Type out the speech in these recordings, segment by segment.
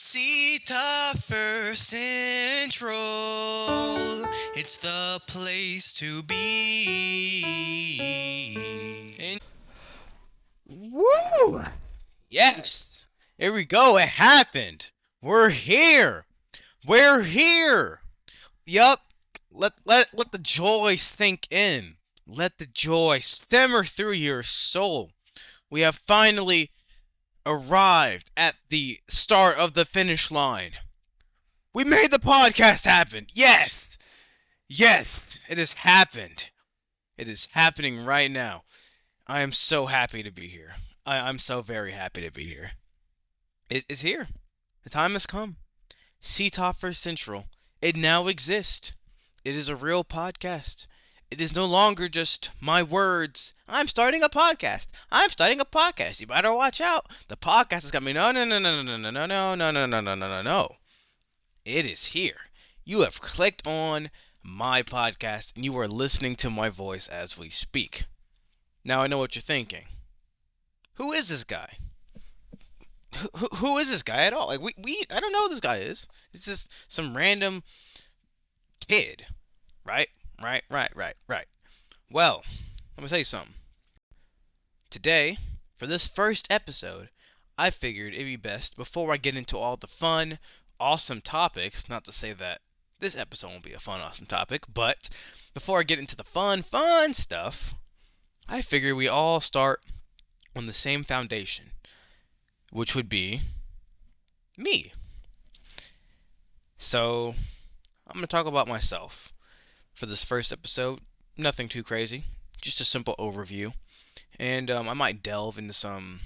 C-Topher Central. It's the place to be. Woo! Yes! Here we go. It happened. We're here. We're here. Yup. Let the joy sink in. Let the joy simmer through your soul. We have finally arrived at the start of the finish line. We made the podcast happen. Yes. Yes, it has happened. It is happening right now. I am so happy to be here. I'm so very happy to be here. It's here. The time has come. C-Topher Central. It now exists. It is a real podcast. It is no longer just my words. I'm starting a podcast. I'm starting a podcast. You better watch out. The podcast is coming. No, no, no, no, no, no, no, no, no, no, no, no, no, no, no. It is here. You have clicked on my podcast and you are listening to my voice as we speak. Now I know what you're thinking. Who is this guy? Who is this guy at all? Like I don't know who this guy is. It's just some random kid, right? Right. Well, let me tell you something. Today, for this first episode, I figured it'd be best before I get into all the fun, awesome topics. Not to say that this episode won't be a fun, awesome topic, but before I get into the fun stuff, I figured we all start on the same foundation, which would be me. So, I'm going to talk about myself for this first episode. Nothing too crazy, just a simple overview. And I might delve into some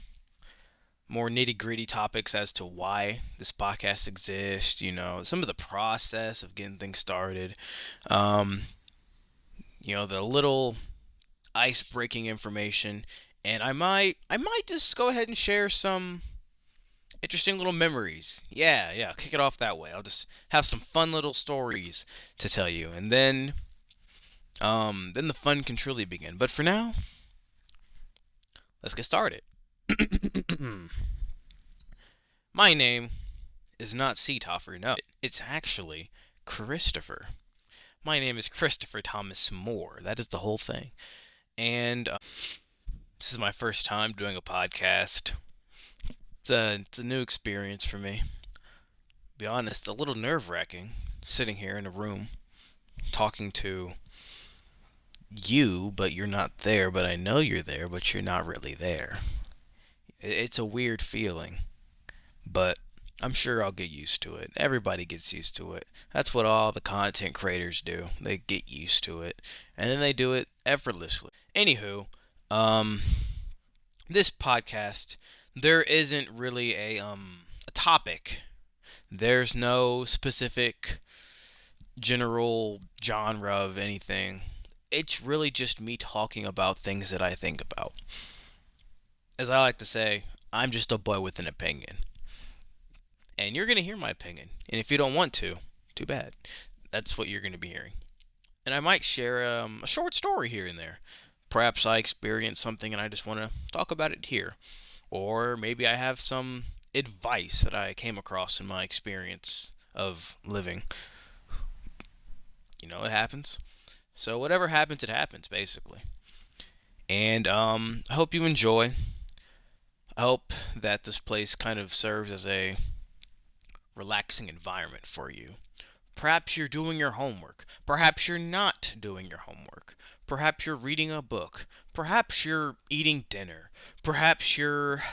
more nitty-gritty topics as to why this podcast exists, some of the process of getting things started, the little ice-breaking information, and I might just go ahead and share some interesting little memories. Yeah, kick it off that way. I'll just have some fun little stories to tell you, and then the fun can truly begin. But for now, let's get started. My name is not C-Topher, no. It's actually Christopher. My name is Christopher Thomas Moore. That is the whole thing. And this is my first time doing a podcast. It's a new experience for me. To be honest, a little nerve-wracking sitting here in a room talking to you, but you're not there, but I know you're there, but you're not really there. It's a weird feeling, but I'm sure I'll get used to it. Everybody gets used to it. That's what all the content creators do. They get used to it, and then they do it effortlessly. Anywho, this podcast, there isn't really a topic. There's no specific general genre of anything. It's really just me talking about things that I think about. As I like to say, I'm just a boy with an opinion. And you're going to hear my opinion. And if you don't want to, too bad. That's what you're going to be hearing. And I might share a short story here and there. Perhaps I experienced something and I just want to talk about it here. Or maybe I have some advice that I came across in my experience of living. It happens. So whatever happens, it happens, basically. And I hope you enjoy. I hope that this place kind of serves as a relaxing environment for you. Perhaps you're doing your homework. Perhaps you're not doing your homework. Perhaps you're reading a book. Perhaps you're eating dinner. Perhaps you're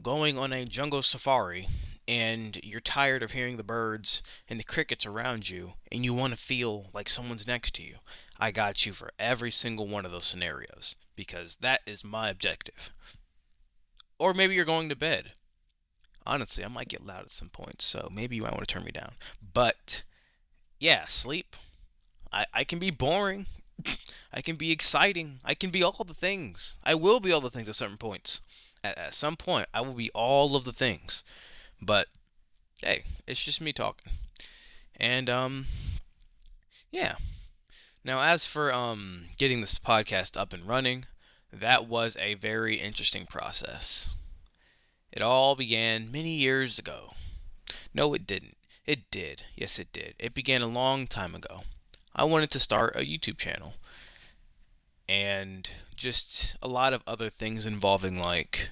going on a jungle safari and you're tired of hearing the birds and the crickets around you and you want to feel like someone's next to you. I got you for every single one of those scenarios because that is my objective. Or maybe you're going to bed. Honestly, I might get loud at some points, so maybe you might want to turn me down. But, yeah, sleep. I can be boring. I can be exciting. I can be all the things. I will be all the things at certain points. At some point, I will be all of the things. But, hey, it's just me talking. And, yeah. Now, as for getting this podcast up and running, that was a very interesting process. It all began many years ago. No, it didn't. It did. Yes, it did. It began a long time ago. I wanted to start a YouTube channel and just a lot of other things involving like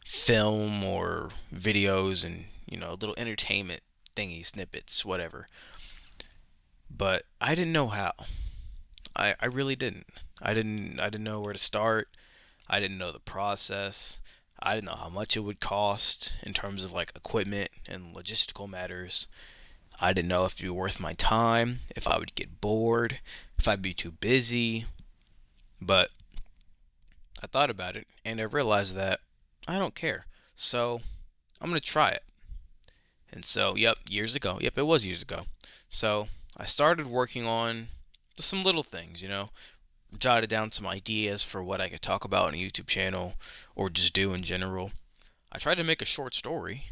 film or videos and, little entertainment thingy snippets, whatever. But I didn't know how. I really didn't. I didn't know where to start. I didn't know the process. I didn't know how much it would cost in terms of like equipment and logistical matters. I didn't know if it'd be worth my time, if I would get bored, if I'd be too busy. But I thought about it and I realized that I don't care. So I'm going to try it. And so, yep, years ago. Yep, it was years ago. So I started working on some little things, jotted down some ideas for what I could talk about on a YouTube channel or just do in general. I tried to make a short story.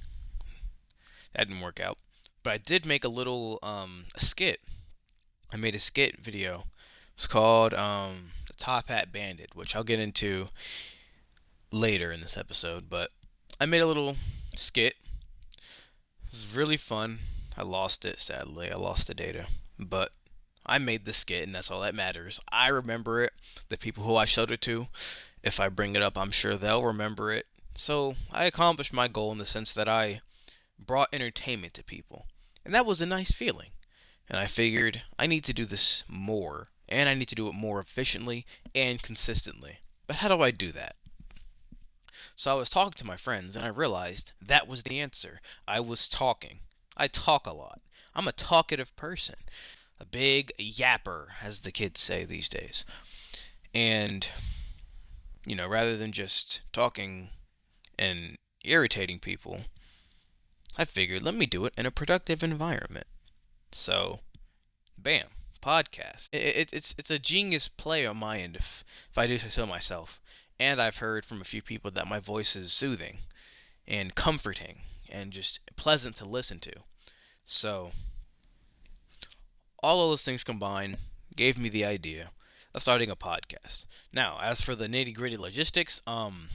That didn't work out. But I did make a little a skit. I made a skit video. It's called The Top Hat Bandit, which I'll get into later in this episode. But I made a little skit. It was really fun. I lost it, sadly. I lost the data. But I made the skit, and that's all that matters. I remember it. The people who I showed it to, if I bring it up, I'm sure they'll remember it. So I accomplished my goal in the sense that I brought entertainment to people. And that was a nice feeling. And I figured I need to do this more, and I need to do it more efficiently and consistently. But how do I do that? So I was talking to my friends, and I realized that was the answer. I was talking. I talk a lot. I'm a talkative person. A big yapper, as the kids say these days. And, rather than just talking and irritating people, I figured let me do it in a productive environment. So, bam, podcast. It's a genius play on my end, if I do say so myself. And I've heard from a few people that my voice is soothing and comforting and just pleasant to listen to. So, all of those things combined gave me the idea of starting a podcast. Now, as for the nitty gritty logistics, I'm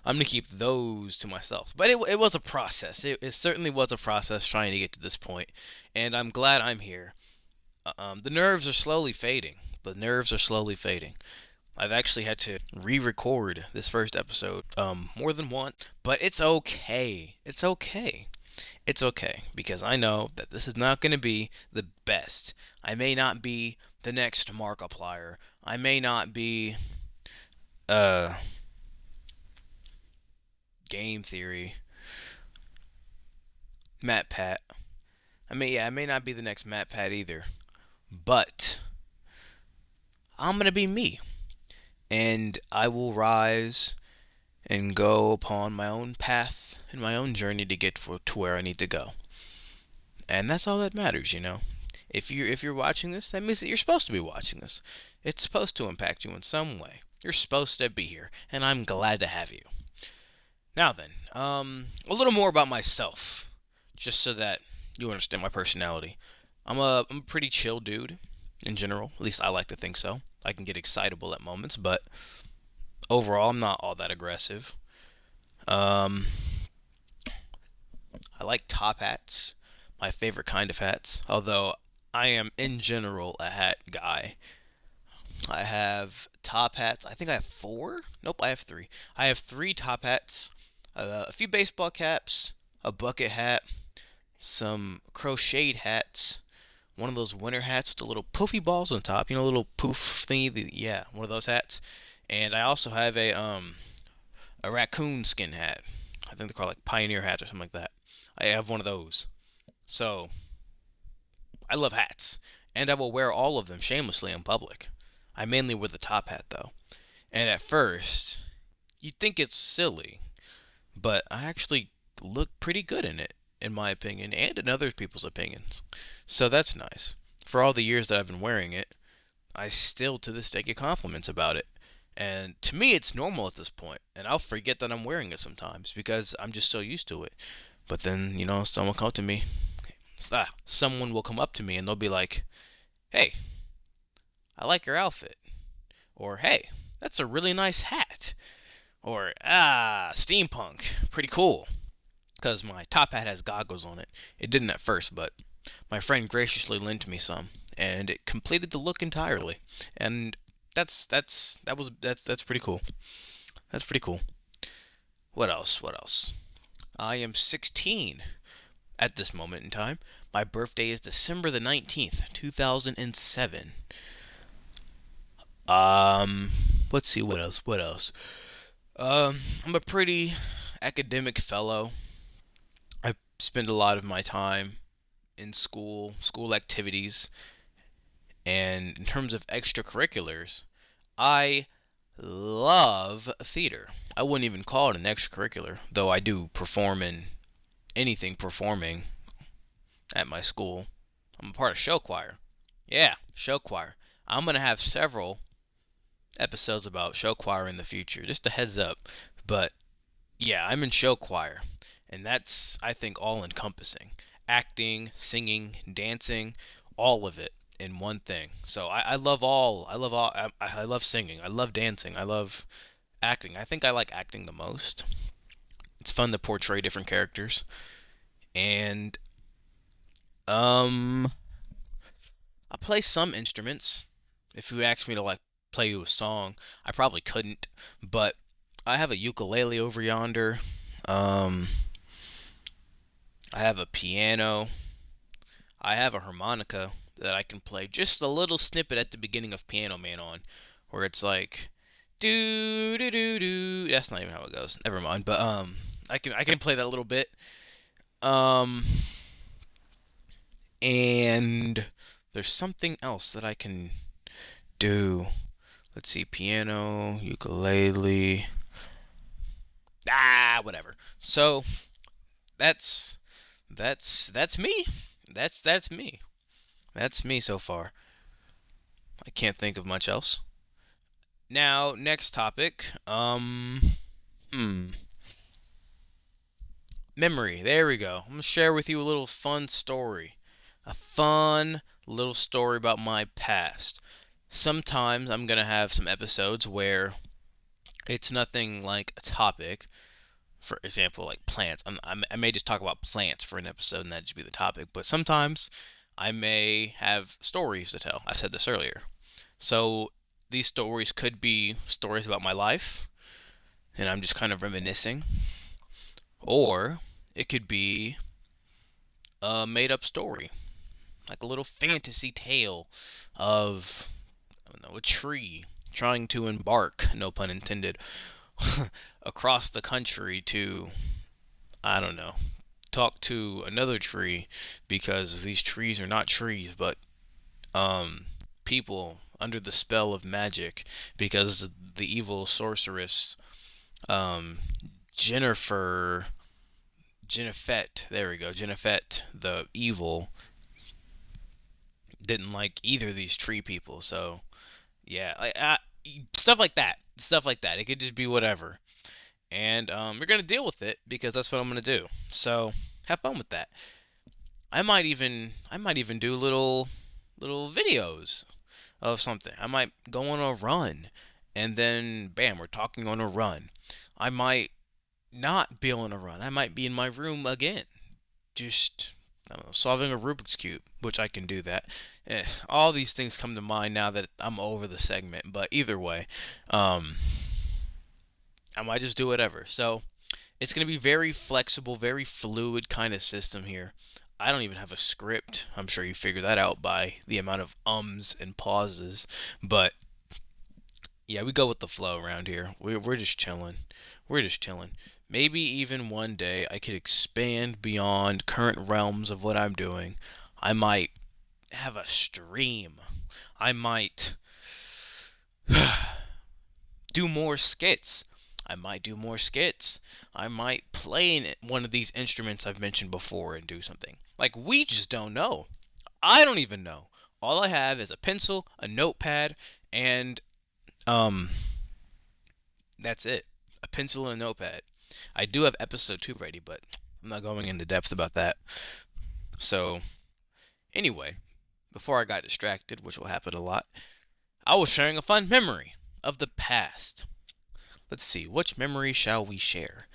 gonna keep those to myself. But it was a process. It certainly was a process trying to get to this point, and I'm glad I'm here. The nerves are slowly fading. The nerves are slowly fading. I've actually had to re-record this first episode more than once, but it's okay. It's okay. It's okay because I know that this is not going to be the best. I may not be the next Markiplier. I may not be Game Theory, Matt Pat. I may not be the next Matt Pat either, but I'm going to be me. And I will rise and go upon my own path and my own journey to get to where I need to go. And that's all that matters, If you're watching this, that means that you're supposed to be watching this. It's supposed to impact you in some way. You're supposed to be here, and I'm glad to have you. Now then, a little more about myself, just so that you understand my personality. I'm a pretty chill dude in general. At least I like to think so. I can get excitable at moments, but overall, I'm not all that aggressive. I like top hats, my favorite kind of hats. Although I am in general a hat guy. I have top hats. I think I have 4. Nope, I have 3. I have 3 top hats, a few baseball caps, a bucket hat, some crocheted hats, one of those winter hats with the little poofy balls on top, little poof thingy. Yeah, one of those hats. And I also have a raccoon skin hat. I think they're called like pioneer hats or something like that. I have one of those. So I love hats, and I will wear all of them shamelessly in public. I mainly wear the top hat though. And at first, you'd think it's silly, but I actually look pretty good in it, in my opinion, and in other people's opinions. So that's nice. For all the years that I've been wearing it, I still to this day get compliments about it. And to me, it's normal at this point, and I'll forget that I'm wearing it sometimes because I'm just so used to it. But then, someone will come up to me and they'll be like, "Hey, I like your outfit," or "Hey, that's a really nice hat," or "Ah, steampunk, pretty cool." because my top hat has goggles on it. It didn't at first, but my friend graciously lent me some, and it completed the look entirely. And that's pretty cool. That's pretty cool. What else? What else? I am 16 at this moment in time. My birthday is December the 19th, 2007. Um, let's see what else. What else? I'm a pretty academic fellow. I spend a lot of my time in school activities, and in terms of extracurriculars, I love theater. I wouldn't even call it an extracurricular, though I do perform in anything performing at my school. I'm a part of show choir. Yeah, show choir. I'm going to have several episodes about show choir in the future, just a heads up. But yeah, I'm in show choir, and that's, I think, all encompassing: acting, singing, dancing, all of it in one thing. So I love all. I love all. I love singing. I love dancing. I love acting. I think I like acting the most. It's fun to portray different characters. And um, I play some instruments. If you ask me to like play you a song, I probably couldn't. But I have a ukulele over yonder. Um, I have a piano. I have a harmonica that I can play just a little snippet at the beginning of Piano Man on, where it's like do do do do. That's not even how it goes. Never mind. But I can play that a little bit. Um, and there's something else that I can do. Let's see, piano, ukulele. Whatever. So that's that's me. That's me. That's me so far. I can't think of much else. Now, next topic. Hmm. Memory. There we go. I'm gonna share with you a little fun story. A fun little story about my past. Sometimes I'm gonna have some episodes where it's nothing like a topic. For example, like plants. I may just talk about plants for an episode and that should be the topic. But sometimes I may have stories to tell. I said this earlier. So these stories could be stories about my life, and I'm just kind of reminiscing. Or it could be a made up story, like a little fantasy tale of, I don't know, a tree trying to embark, no pun intended, across the country to, I don't know, talk to another tree because these trees are not trees, but people under the spell of magic because the evil sorceress um, Jennifer Jennifer, there we go, Jennifer, the evil, didn't like either of these tree people. So yeah, stuff like that, stuff like that. It could just be whatever, and we're gonna deal with it because that's what I'm gonna do. So have fun with that. I might even do little videos of something. I might go on a run, and then bam, we're talking on a run. I might not be on a run. I might be in my room again, just, I don't know, solving a Rubik's cube, which I can do that. All these things come to mind now that I'm over the segment. But either way, um, I might just do whatever. So it's gonna be very flexible, very fluid kind of system here. I don't even have a script. I'm sure you figured that out by the amount of ums and pauses. But yeah, we go with the flow around here. We're just chilling. We're just chilling. Maybe even one day I could expand beyond current realms of what I'm doing. I might have a stream. I might do more skits. I might do more skits. I might play one of these instruments I've mentioned before and do something. Like, we just don't know. I don't even know. All I have is a pencil, a notepad, and um that's it. A pencil and a notepad. I do have episode 2 ready, but I'm not going into depth about that. So, anyway, before I got distracted, which will happen a lot, I was sharing a fun memory of the past. Let's see, which memory shall we share?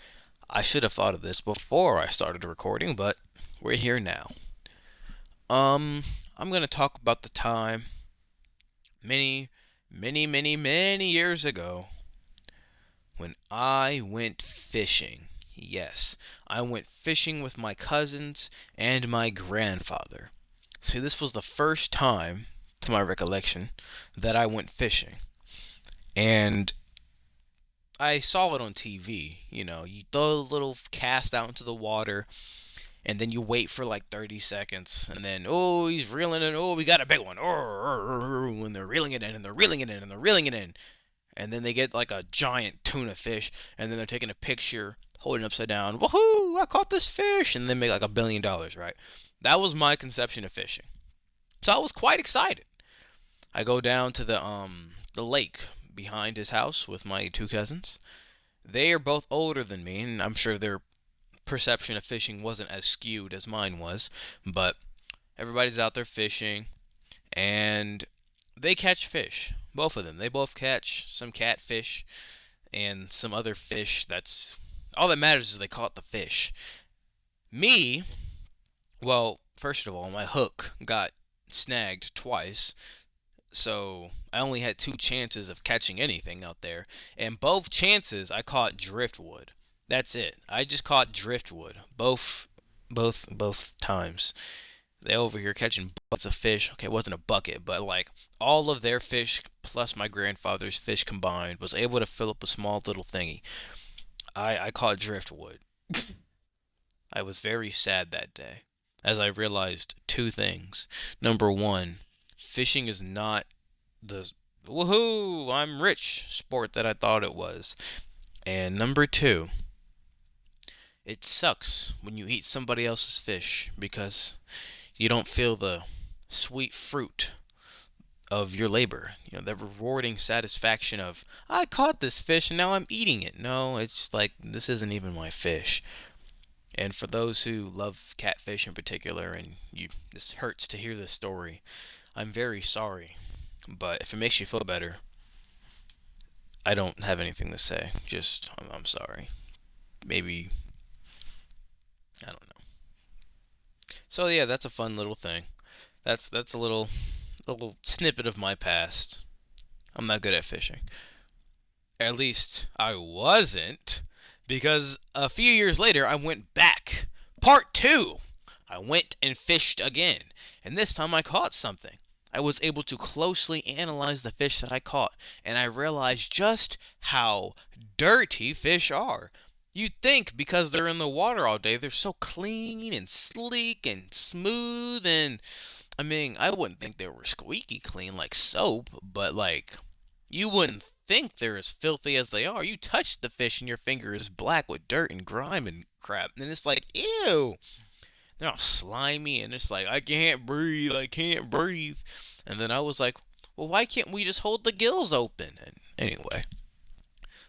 I should have thought of this before I started recording, but we're here now. Um, I'm gonna talk about the time many, many years ago when I went fishing. Yes, I went fishing with my cousins and my grandfather. See, this was the first time, to my recollection, that I went fishing. And I saw it on TV. You throw a little cast out into the water, and then you wait for like 30 seconds, and then, oh, he's reeling in. Oh, we got a big one. When they're reeling it in, and they're reeling it in, and they're reeling it in. And then they get like a giant tuna fish, and then they're taking a picture, holding it upside down. Woohoo! I caught this fish, and then make like $1 billion, right? That was my conception of fishing. So I was quite excited. I go down to the lake behind his house with my two cousins. They are both older than me, and I'm sure their perception of fishing wasn't as skewed as mine was, but everybody's out there fishing, and they catch fish. Both of them. They both catch some catfish and some other fish. That's all that matters is they caught the fish. Me, well, first of all, my hook got snagged twice, so I only had two chances of catching anything out there, and both chances I caught driftwood. That's it. I just caught driftwood both times. They over here catching buckets of fish. Okay, it wasn't a bucket, but like all of their fish plus my grandfather's fish combined was able to fill up a small little thingy. I caught driftwood. I was very sad that day as I realized two things. Number one, fishing is not the woohoo, I'm rich sport that I thought it was. And number two, it sucks when you eat somebody else's fish because you don't feel the sweet fruit of your labor. The rewarding satisfaction of, I caught this fish and now I'm eating it. No, it's like, this isn't even my fish. And for those who love catfish in particular, and this hurts to hear this story, I'm very sorry. But if it makes you feel better, I don't have anything to say. Just, I'm sorry. Maybe, I don't know. So yeah, that's a fun little thing. That's a little snippet of my past. I'm not good at fishing. At least I wasn't, because a few years later I went back. Part 2. I went and fished again, and this time I caught something. I was able to closely analyze the fish that I caught, and I realized just how dirty fish are. You'd think because they're in the water all day, they're so clean and sleek and smooth, and I mean, I wouldn't think they were squeaky clean like soap, but like, you wouldn't think they're as filthy as they are. You touch the fish and your finger is black with dirt and grime and crap, and it's like, ew. They're all slimy, and it's like, I can't breathe, I can't breathe. And then I was like, well, why can't we just hold the gills open? And anyway,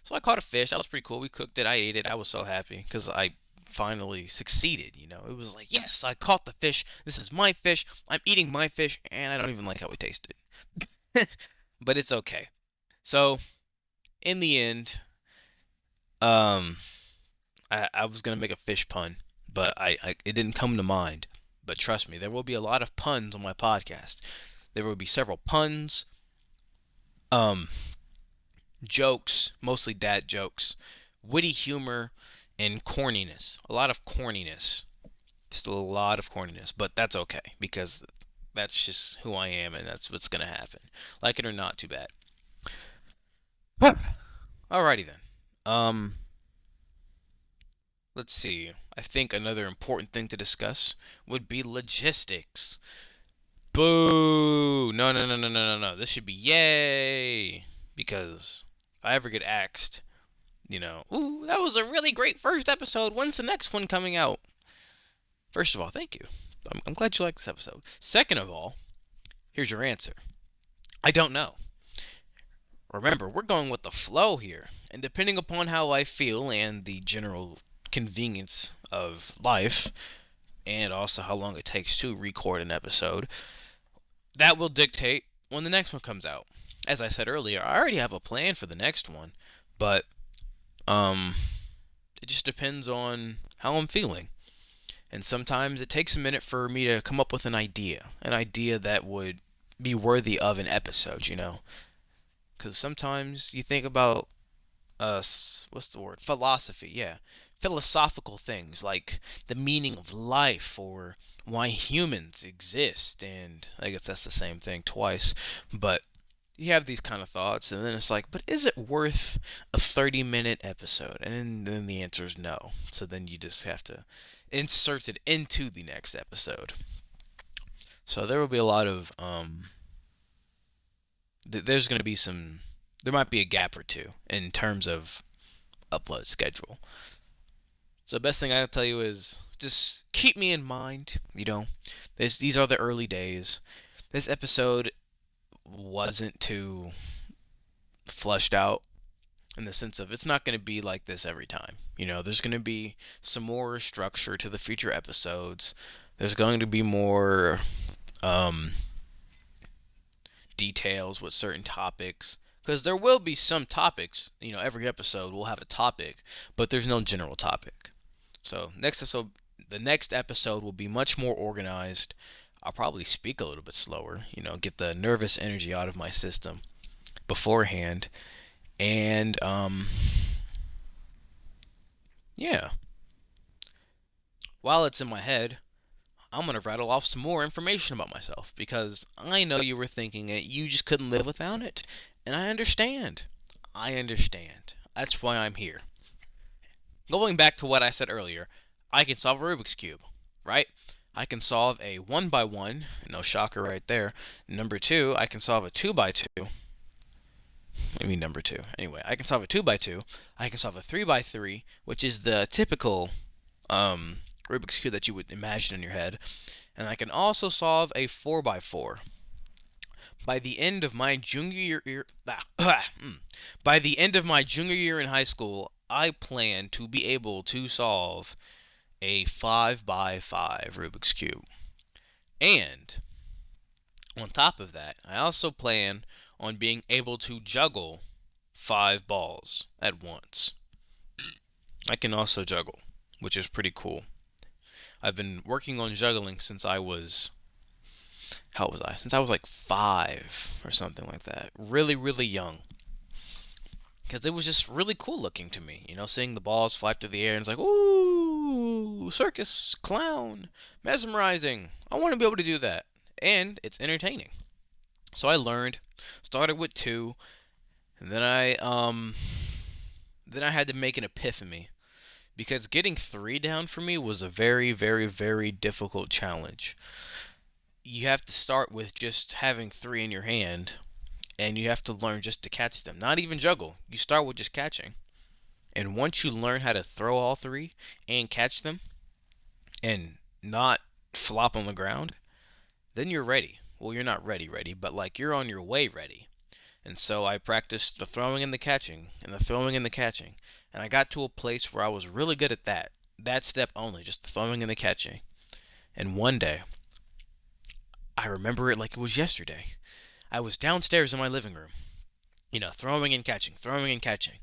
so I caught a fish. That was pretty cool. We cooked it. I ate it. I was so happy because I finally succeeded. It was like, yes, I caught the fish. This is my fish. I'm eating my fish, and I don't even like how it tasted. But it's okay. So, in the end, um, I was gonna make a fish pun, but it didn't come to mind. But trust me, there will be a lot of puns on my podcast. There will be several puns, um, jokes, mostly dad jokes, witty humor, and corniness. A lot of corniness. Just a lot of corniness, but that's okay because that's just who I am, and that's what's gonna happen. Like it or not, too bad. Alrighty then. Let's see. I think another important thing to discuss would be logistics. Boo! No, no, no, no, no, no, no. This should be yay! Because if I ever get axed, ooh, that was a really great first episode. When's the next one coming out? First of all, thank you. I'm glad you liked this episode. Second of all, here's your answer. I don't know. Remember, we're going with the flow here, and depending upon how I feel and the general convenience of life, and also how long it takes to record an episode, that will dictate when the next one comes out. As I said earlier, I already have a plan for the next one, but It just depends on how I'm feeling. And sometimes it takes a minute for me to come up with an idea that would be worthy of an episode, you know? Because sometimes you think about, what's the word? Philosophy, yeah. Philosophical things like the meaning of life or why humans exist. And I guess that's the same thing twice. But you have these kind of thoughts, and then it's like, but is it worth a 30-minute episode? And then the answer is no. So then you just have to insert it into the next episode. So there will be a lot of, there's going to be some, there might be a gap or two in terms of upload schedule. So the best thing I can tell you is just keep me in mind. You know, these are the early days. This episode wasn't too flushed out in the sense of it's not going to be like this every time. You know, there's going to be some more structure to the future episodes. There's going to be more um, details with certain topics. Because there will be some topics, you know, every episode will have a topic, but there's no general topic. So the next episode will be much more organized. I'll probably speak a little bit slower, you know, get the nervous energy out of my system beforehand. And yeah, while it's in my head, I'm going to rattle off some more information about myself because I know you were thinking it, you just couldn't live without it. And I understand. I understand. That's why I'm here. Going back to what I said earlier, I can solve a Rubik's Cube, right? I can solve a 1 by 1, no shocker right there. Number 2, I can solve a 2 by 2. I mean number 2. Anyway, I can solve a 2 by 2. I can solve a 3 by 3, which is the typical Rubik's Cube that you would imagine in your head. And I can also solve a 4 by 4. By the end of my junior year, by the end of my junior year in high school, I plan to be able to solve a 5 by 5 Rubik's Cube. And on top of that, I also plan on being able to juggle 5 balls at once. I can also juggle, which is pretty cool. I've been working on juggling since I was, how old was I? Since I was like 5 or something like that. Really, really young. Because it was just really cool looking to me, you know, seeing the balls fly through the air and it's like, ooh, circus, clown, mesmerizing. I want to be able to do that. And it's entertaining. So I learned, started with 2, and then I had to make an epiphany. Because getting 3 down for me was a very, very, very difficult challenge. You have to start with just having 3 in your hand, and you have to learn just to catch them. Not even juggle. You start with just catching. And once you learn how to throw all 3 and catch them and not flop on the ground, then you're ready. Well, you're not ready, but like you're on your way ready. And so I practiced the throwing and the catching and the throwing and the catching. And I got to a place where I was really good at that. That step only, just the throwing and the catching. And one day, I remember it like it was yesterday. I was downstairs in my living room, you know, throwing and catching, throwing and catching.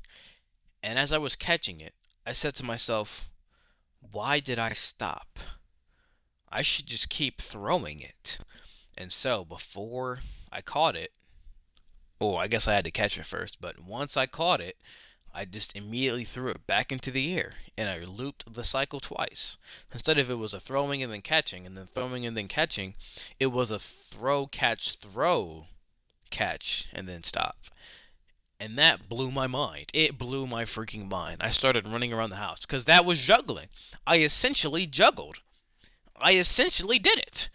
And as I was catching it, I said to myself, why did I stop? I should just keep throwing it. And so before I caught it, I guess I had to catch it first, but once I caught it, I just immediately threw it back into the air, and I looped the cycle twice. Instead of it was a throwing and then catching, and then throwing and then catching, it was a throw, catch, and then stop. And that blew my mind. It blew my freaking mind. I started running around the house, because that was juggling. I essentially juggled. I essentially did it.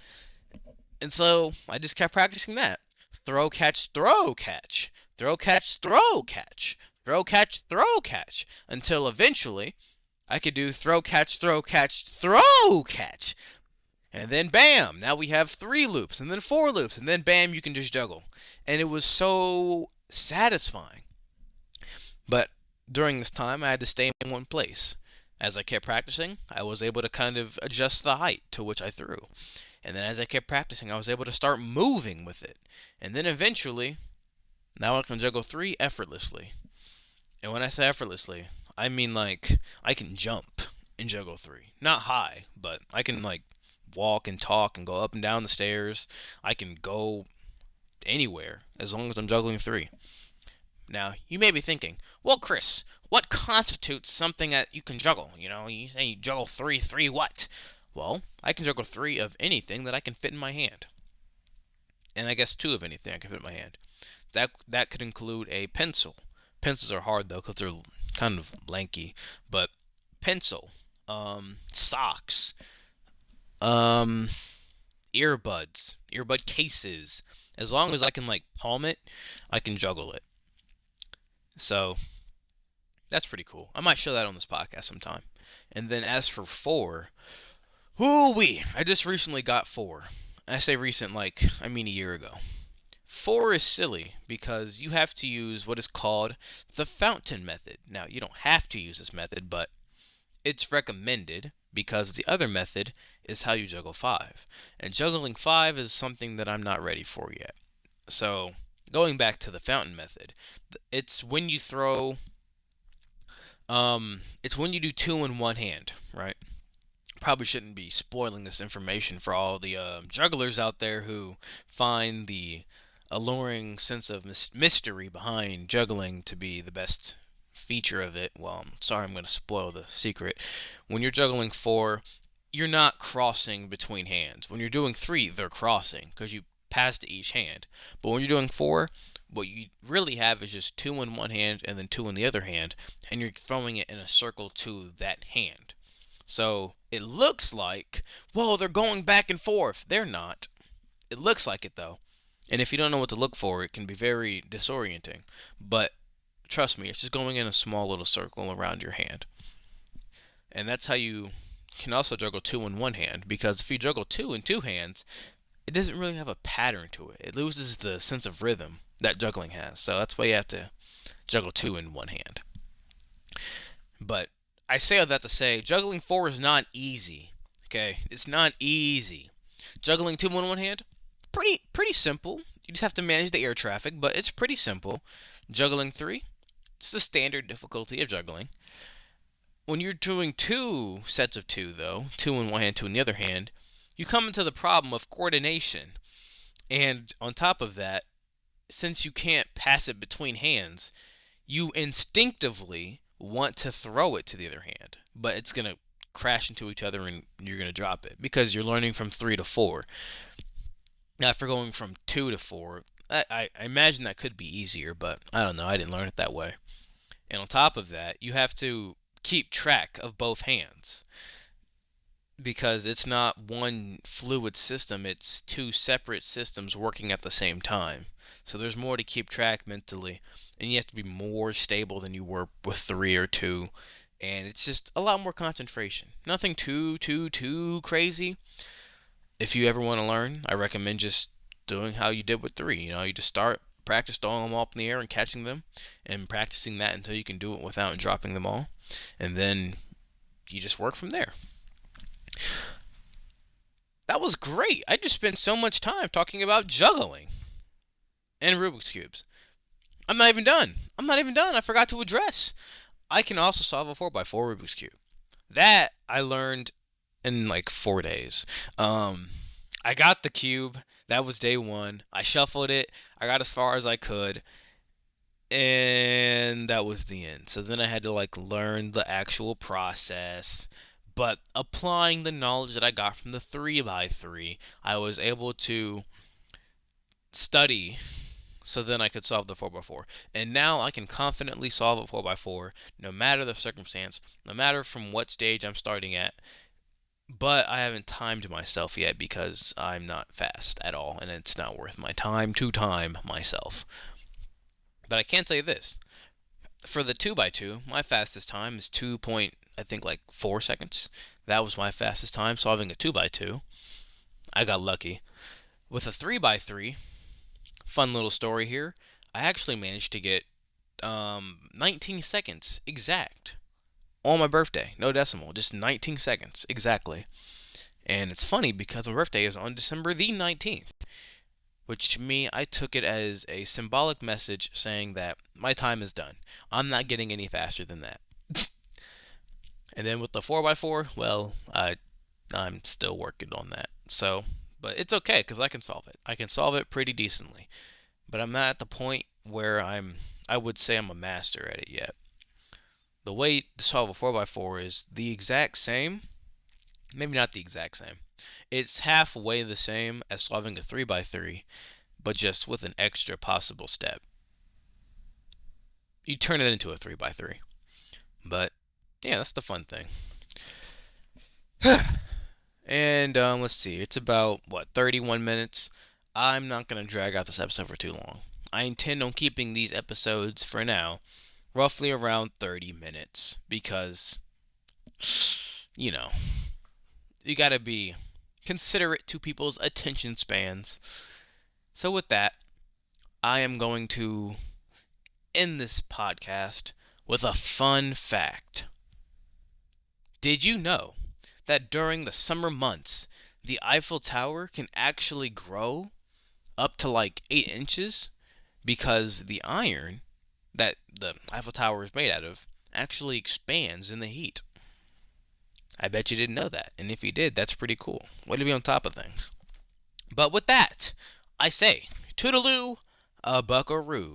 And so, I just kept practicing that. Throw, catch, throw, catch. Throw, catch, throw, catch. Throw, catch, throw, catch. Until eventually, I could do throw, catch, throw, catch, throw, catch. And then bam, now we have 3 loops, and then 4 loops, and then bam, you can just juggle. And it was so satisfying. But during this time, I had to stay in one place. As I kept practicing, I was able to kind of adjust the height to which I threw. And then as I kept practicing, I was able to start moving with it. And then eventually, now I can juggle 3 effortlessly. And when I say effortlessly, I mean, like, I can jump and juggle three. Not high, but I can, like, walk and talk and go up and down the stairs. I can go anywhere as long as I'm juggling three. Now, you may be thinking, well, Chris, what constitutes something that you can juggle? You know, you say you juggle three what? Well, I can juggle three of anything that I can fit in my hand. And I guess two of anything I can fit in my hand. That could include a pencil. Pencils are hard though because they're kind of lanky. But pencil, socks, um, earbud cases. As long as I can like palm it, I can juggle it. So that's pretty cool. I might show that on this podcast sometime. And then as for four, whoo wee! I just recently got four. I say recent, like I mean a year ago. Four is silly because you have to use what is called the fountain method. Now, you don't have to use this method, but it's recommended because the other method is how you juggle five. And juggling five is something that I'm not ready for yet. So, going back to the fountain method, it's when you throw, it's when you do two in one hand, right? Probably shouldn't be spoiling this information for all the jugglers out there who find the alluring sense of mystery behind juggling to be the best feature of it. Well, I'm sorry, I'm going to spoil the secret. When you're juggling four, you're not crossing between hands. When you're doing three, they're crossing because you pass to each hand. But when you're doing four, what you really have is just two in one hand and then two in the other hand, and you're throwing it in a circle to that hand. So it looks like, whoa, they're going back and forth. They're not. It looks like it though. And if you don't know what to look for, it can be very disorienting. But trust me, it's just going in a small little circle around your hand. And that's how you can also juggle two in one hand. Because if you juggle two in two hands, it doesn't really have a pattern to it. It loses the sense of rhythm that juggling has. So that's why you have to juggle two in one hand. But I say all that to say, juggling four is not easy. Okay, it's not easy. Juggling two in one hand, pretty simple. You just have to manage the air traffic, but it's pretty simple. Juggling three, it's the standard difficulty of juggling. When you're doing two sets of two, though, two in one hand, two in the other hand, you come into the problem of coordination. And on top of that, since you can't pass it between hands, you instinctively want to throw it to the other hand, but it's going to crash into each other and you're going to drop it because you're learning from three to four. Now, if you're going from two to four, I imagine that could be easier, but I don't know. I didn't learn it that way. And on top of that, you have to keep track of both hands because it's not one fluid system, it's two separate systems working at the same time. So there's more to keep track mentally, and you have to be more stable than you were with three or two, and it's just a lot more concentration. Nothing too crazy. If you ever want to learn, I recommend just doing how you did with three. You know, you just practice throwing them up in the air and catching them, and practicing that until you can do it without dropping them all, and then you just work from there. That was great. I just spent so much time talking about juggling and Rubik's Cubes. I'm not even done. I forgot to address. I can also solve a 4x4 Rubik's Cube. That I learned in like 4 days. I got the cube. That was day one. I shuffled it. I got as far as I could. And that was the end. So then I had to like learn the actual process. But applying the knowledge that I got from the 3x3, I was able to study so then I could solve the 4x4. And now I can confidently solve a 4x4 no matter the circumstance, no matter from what stage I'm starting at. But I haven't timed myself yet because I'm not fast at all, and it's not worth my time to time myself. But I can tell you this. For the 2x2, my fastest time is 4 seconds. That was my fastest time solving a 2x2. I got lucky. With a 3x3, fun little story here, I actually managed to get 19 seconds exact on my birthday. No decimal, just 19 seconds exactly. And it's funny because my birthday is on December the 19th, which to me, I took it as a symbolic message saying that my time is done. I'm not getting any faster than that. And then with the 4x4, well, I'm still working on that. So, but it's okay because I can solve it. I can solve it pretty decently. But I'm not at the point where I would say I'm a master at it yet. The way to solve a 4x4 is the exact same, maybe not the exact same. It's halfway the same as solving a 3x3, but just with an extra possible step. You turn it into a 3x3. But yeah, that's the fun thing. And let's see, it's about what 31 minutes. I'm not gonna drag out this episode for too long. I intend on keeping these episodes for now roughly around 30 minutes because you know you gotta be considerate to people's attention spans. So with that, I am going to end this podcast with a fun fact. Did you know that during the summer months, the Eiffel Tower can actually grow up to like 8 inches because the iron that the Eiffel Tower is made out of actually expands in the heat? I bet you didn't know that. And if you did, that's pretty cool. Way to be on top of things. But with that, I say, toodaloo, a buckaroo.